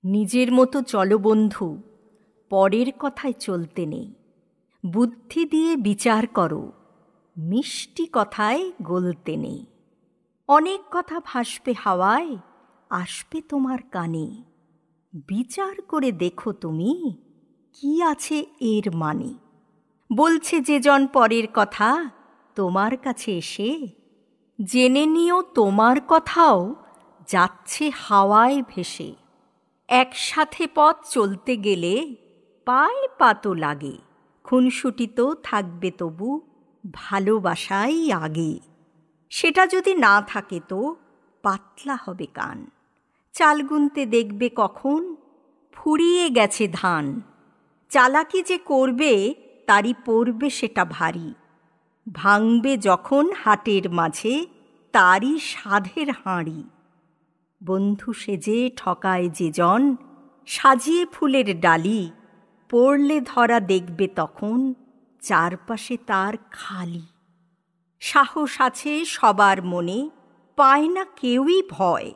নিজের মতো চলো বন্ধু, পরের কথায় চলতে নেই। বুদ্ধি দিয়ে বিচার করো, মিষ্টি কথায় গলতে নেই। অনেক কথা ভাসবে হাওয়ায়, আসবে তোমার কানে। বিচার করে দেখো তুমি, কি আছে এর মানে। বলছে যে জন পরের কথা তোমার কাছে এসে, জেনে নিও তোমার কথাও যাচ্ছে হাওয়ায় ভেসে। একসাথে পথ চলতে গেলে পায়ে পা তো লাগে, খুনসুটি তো থাকবে তবু ভালোবাসাই আগে। সেটা যদি না থাকে তো পাতলা হবে কান, চাল গুনতে দেখবে কখন ফুরিয়ে গেছে ধান। চালাকি যে করবে তারই পড়বে সেটা ভারী, ভাঙবে যখন হাটের মাঝে তারই সাধের হাঁড়ি। বন্ধু সেজে ঠকায় যে জন, সাজিয়ে ফুলের ডালি, পড়লে ধরা দেখবে তখন চারপাশে তার খালি। সাহস আছে সবার মনে, পায় না কেউই ভয়।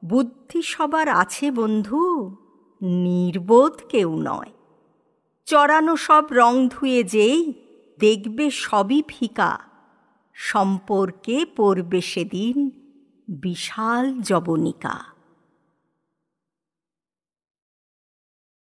বুদ্ধি সবার আছে বন্ধু, নির্বোধ কেউ নয়। চড়ানো সব রং ধুয়ে যেই দেখবে সবই ফিকা, সম্পর্কে পড়বে সেদিন বিশাল জবনিকা।